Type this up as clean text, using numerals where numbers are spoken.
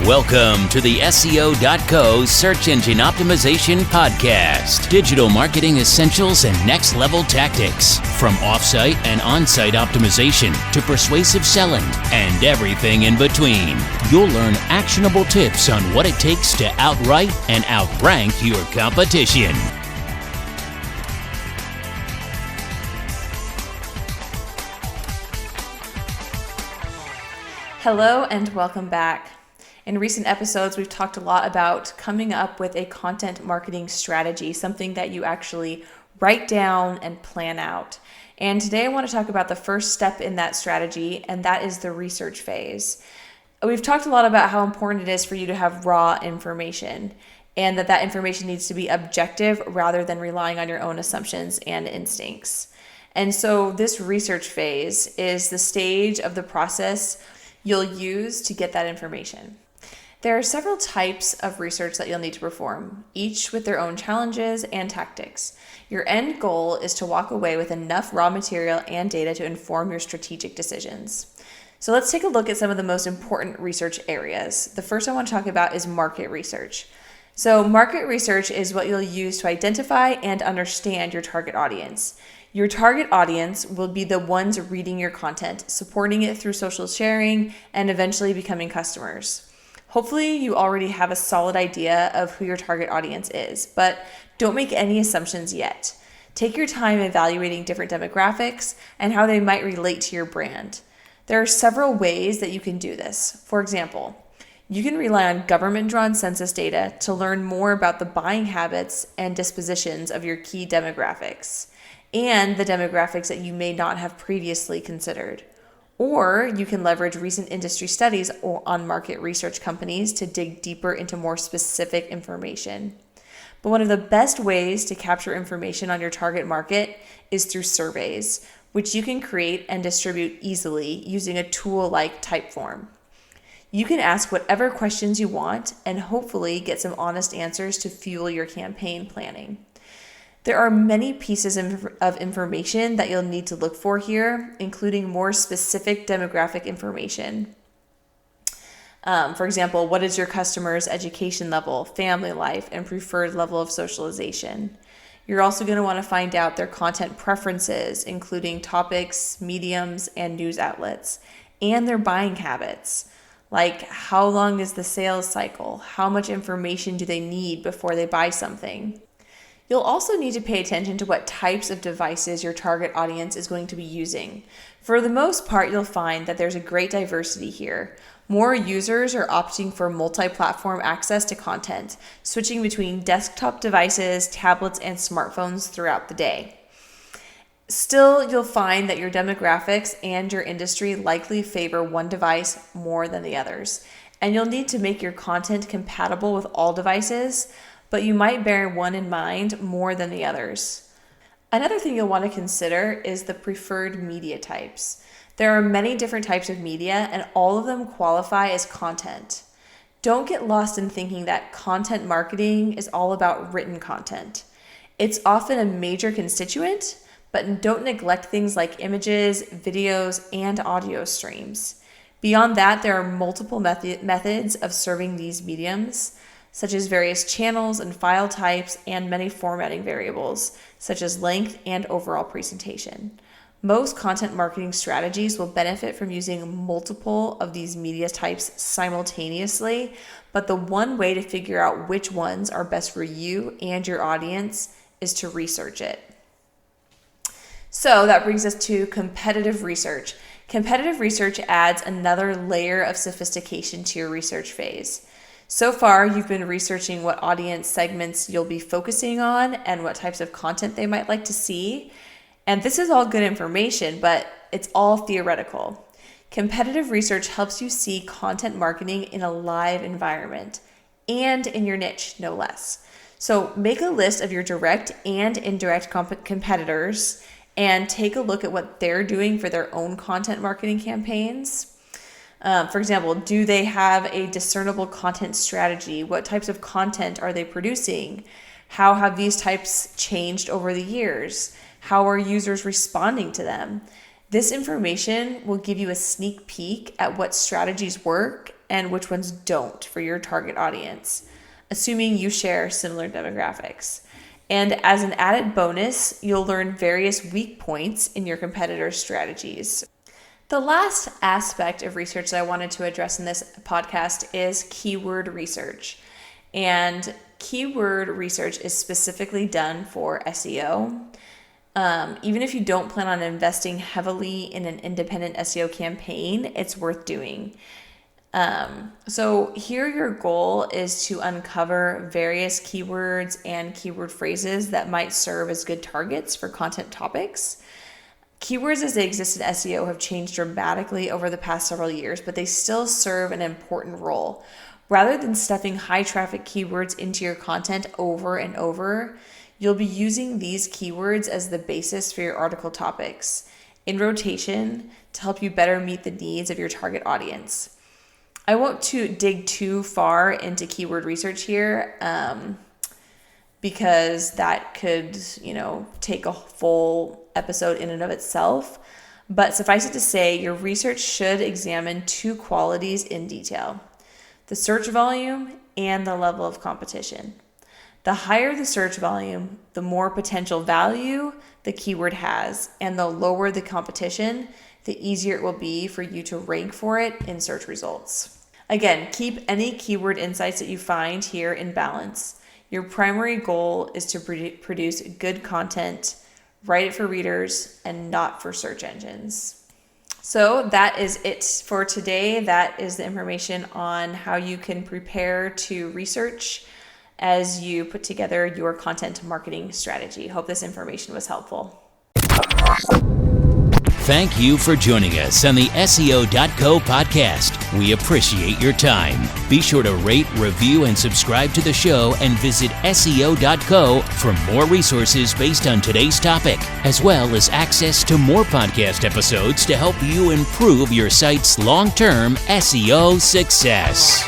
Welcome to the SEO.co Search Engine Optimization Podcast. Digital marketing essentials and next level tactics. From offsite and on-site optimization to persuasive selling and everything in between. You'll learn actionable tips on what it takes to outright and outrank your competition. Hello and welcome back. In recent episodes, we've talked a lot about coming up with a content marketing strategy, something that you actually write down and plan out. And today I want to talk about the first step in that strategy, and that is the research phase. We've talked a lot about how important it is for you to have raw information, and that information needs to be objective rather than relying on your own assumptions and instincts. And so this research phase is the stage of the process you'll use to get that information. There are several types of research that you'll need to perform, each with their own challenges and tactics. Your end goal is to walk away with enough raw material and data to inform your strategic decisions. So let's take a look at some of the most important research areas. The first I want to talk about is market research. So market research is what you'll use to identify and understand your target audience. Your target audience will be the ones reading your content, supporting it through social sharing, and eventually becoming customers. Hopefully you already have a solid idea of who your target audience is, but don't make any assumptions yet. Take your time evaluating different demographics and how they might relate to your brand. There are several ways that you can do this. For example, you can rely on government-drawn census data to learn more about the buying habits and dispositions of your key demographics and the demographics that you may not have previously considered. Or you can leverage recent industry studies on market research companies to dig deeper into more specific information. But one of the best ways to capture information on your target market is through surveys, which you can create and distribute easily using a tool like Typeform. You can ask whatever questions you want and hopefully get some honest answers to fuel your campaign planning. There are many pieces of information that you'll need to look for here, including more specific demographic information. For example, what is your customer's education level, family life, and preferred level of socialization? You're also going to want to find out their content preferences, including topics, mediums, and news outlets, and their buying habits. Like, how long is the sales cycle? How much information do they need before they buy something? You'll also need to pay attention to what types of devices your target audience is going to be using. For the most part, you'll find that there's a great diversity here. More users are opting for multi-platform access to content, switching between desktop devices, tablets, and smartphones throughout the day. Still, you'll find that your demographics and your industry likely favor one device more than the others, and you'll need to make your content compatible with all devices, but you might bear one in mind more than the others. Another thing you'll want to consider is the preferred media types. There are many different types of media, and all of them qualify as content. Don't get lost in thinking that content marketing is all about written content. It's often a major constituent, but don't neglect things like images, videos, and audio streams. Beyond that, there are multiple methods of serving these mediums, such as various channels and file types and many formatting variables, such as length and overall presentation. Most content marketing strategies will benefit from using multiple of these media types simultaneously, but the one way to figure out which ones are best for you and your audience is to research it. So that brings us to competitive research. Competitive research adds another layer of sophistication to your research phase. So far, you've been researching what audience segments you'll be focusing on and what types of content they might like to see. And this is all good information, but it's all theoretical. Competitive research helps you see content marketing in a live environment and in your niche, no less. So make a list of your direct and indirect competitors and take a look at what they're doing for their own content marketing campaigns. For example, do they have a discernible content strategy? What types of content are they producing? How have these types changed over the years? How are users responding to them? This information will give you a sneak peek at what strategies work and which ones don't for your target audience, assuming you share similar demographics. And as an added bonus, you'll learn various weak points in your competitors' strategies. The last aspect of research that I wanted to address in this podcast is keyword research. And keyword research is specifically done for SEO. Even if you don't plan on investing heavily in an independent SEO campaign, it's worth doing. So here your goal is to uncover various keywords and keyword phrases that might serve as good targets for content topics. Keywords as they exist in SEO have changed dramatically over the past several years, but they still serve an important role. Rather than stuffing high traffic keywords into your content over and over, you'll be using these keywords as the basis for your article topics in rotation to help you better meet the needs of your target audience. I won't dig too far into keyword research here because that could, take a full episode in and of itself. But suffice it to say, your research should examine two qualities in detail: the search volume and the level of competition. The higher the search volume, the more potential value the keyword has, and the lower the competition, the easier it will be for you to rank for it in search results. Again, keep any keyword insights that you find here in balance. Your primary goal is to produce good content, write it for readers, and not for search engines. So that is it for today. That is the information on how you can prepare to research as you put together your content marketing strategy. Hope this information was helpful. Thank you for joining us on the SEO.co podcast. We appreciate your time. Be sure to rate, review, and subscribe to the show, and visit SEO.co for more resources based on today's topic, as well as access to more podcast episodes to help you improve your site's long-term SEO success.